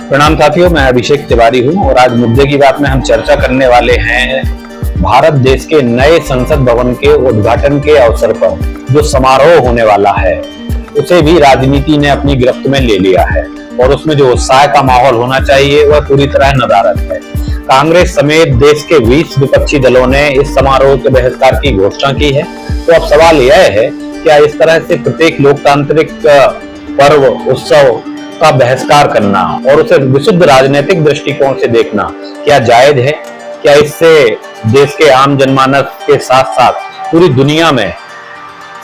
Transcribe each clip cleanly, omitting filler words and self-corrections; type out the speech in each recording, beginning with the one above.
प्रणाम साथियों, मैं अभिषेक तिवारी हूं और आज मुद्दे की बात में हम चर्चा करने वाले हैं भारत देश के नए संसद भवन के उद्घाटन के अवसर पर जो समारोह होने वाला है उसे भी राजनीति ने अपनी गिरफ्त में ले लिया है और उसमें जो उत्साह का माहौल होना चाहिए वह पूरी तरह नदारद है। कांग्रेस समेत देश के 20 विपक्षी दलों ने इस समारोह के बहिष्कार की घोषणा की है। तो अब सवाल यह है, क्या इस तरह से प्रत्येक लोकतांत्रिक पर्व उत्सव का बहिष्कार करना और उसे विशुद्ध राजनीतिक दृष्टिकोण से देखना क्या जायज है? क्या इससे देश के आम जनमानस के साथ साथ पूरी दुनिया में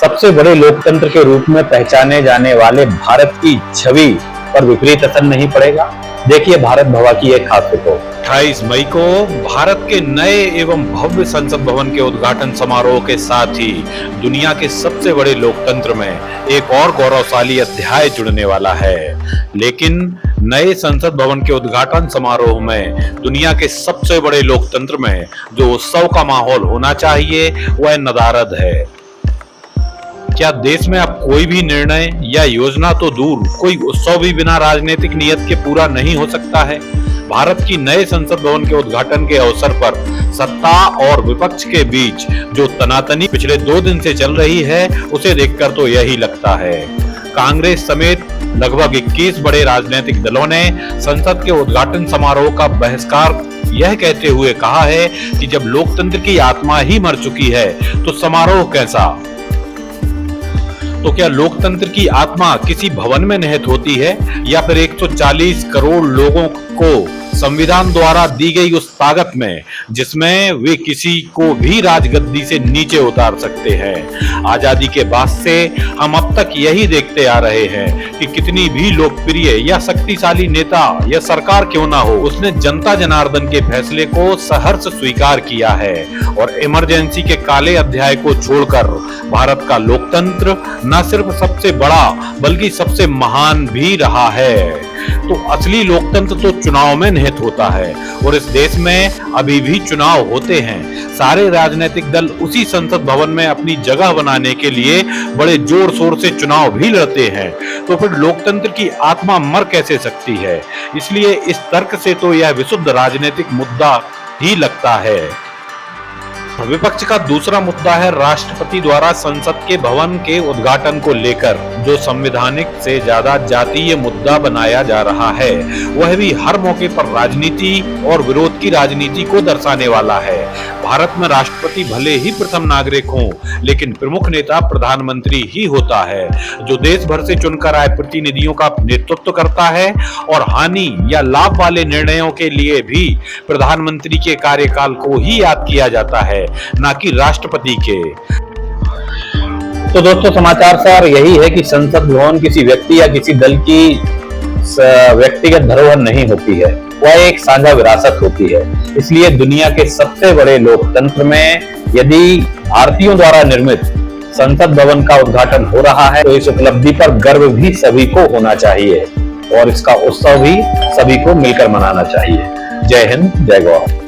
सबसे बड़े लोकतंत्र के रूप में पहचाने जाने वाले भारत की छवि पर विपरीत असर नहीं पड़ेगा? देखिए भारत भवन की एक खास रिपोर्ट। 28 मई को भारत के नए एवं भव्य संसद भवन के उद्घाटन समारोह के साथ ही दुनिया के सबसे बड़े लोकतंत्र में एक और गौरवशाली अध्याय जुड़ने वाला है। लेकिन नए संसद भवन के उद्घाटन समारोह में दुनिया के सबसे बड़े लोकतंत्र में जो उत्सव का माहौल होना चाहिए वह नदारद है। क्या देश में अब कोई भी निर्णय या योजना तो दूर, कोई उत्सव भी बिना राजनीतिक नियत के पूरा नहीं हो सकता है? भारत की नए संसद भवन के उद्घाटन के अवसर पर सत्ता और विपक्ष के बीच जो तनातनी पिछले 2 दिन से चल रही है उसे देखकर तो यही लगता है। कांग्रेस समेत लगभग 21 बड़े राजनीतिक दलों ने संसद के उद्घाटन समारोह का बहिष्कार यह कहते हुए कहा है कि जब लोकतंत्र की आत्मा ही मर चुकी है तो समारोह कैसा? तो क्या लोकतंत्र की आत्मा किसी भवन में निहित होती है या फिर 140 करोड़ लोगों को संविधान द्वारा दी गई उस ताकत में जिसमें वे किसी को भी राजगद्दी से नीचे उतार सकते हैं? आजादी के बाद से हम अब तक यही देखते आ रहे हैं कि कितनी भी लोकप्रिय या शक्तिशाली नेता या सरकार क्यों ना हो, उसने जनता जनार्दन के फैसले को सहर्ष स्वीकार किया है और इमरजेंसी के काले अध्याय को छोड़कर भारत का लोकतंत्र न सिर्फ सबसे बड़ा बल्कि सबसे महान भी रहा है। तो असली लोकतंत्र तो चुनाव में निहित होता है और इस देश में अभी भी चुनाव होते हैं। सारे राजनीतिक दल उसी संसद भवन में अपनी जगह बनाने के लिए बड़े जोर शोर से चुनाव भी लड़ते हैं। तो फिर लोकतंत्र की आत्मा मर कैसे सकती है? इसलिए इस तर्क से तो यह विशुद्ध राजनीतिक मुद्दा ही लगता है। विपक्ष का दूसरा मुद्दा है राष्ट्रपति द्वारा संसद के भवन के उद्घाटन को लेकर जो संवैधानिक से ज्यादा जातीय मुद्दा बनाया जा रहा है, वह भी हर मौके पर राजनीति और विरोध की राजनीति को दर्शाने वाला है। भारत में राष्ट्रपति भले ही प्रथम नागरिक हों, लेकिन प्रमुख नेता प्रधानमंत्री ही होता है जो देश भर से चुनकर आए प्रतिनिधियों का नेतृत्व करता है और हानि या लाभ वाले निर्णयों के लिए भी प्रधानमंत्री के कार्यकाल को ही याद किया जाता है, ना कि राष्ट्रपति के। तो दोस्तों समाचार सार यही है कि संसद भवन किसी व्यक्ति या किसी दल की व्यक्तिगत धरोहर नहीं होती है, वह एक साझा विरासत होती है। इसलिए दुनिया के सबसे बड़े लोकतंत्र में यदि भारतीयों द्वारा निर्मित संसद भवन का उद्घाटन हो रहा है तो इस उपलब्धि पर गर्व भी सभी को होना चाहिए और इसका उत्सव भी सभी को मिलकर मनाना चाहिए। जय हिंद, जय गौरव।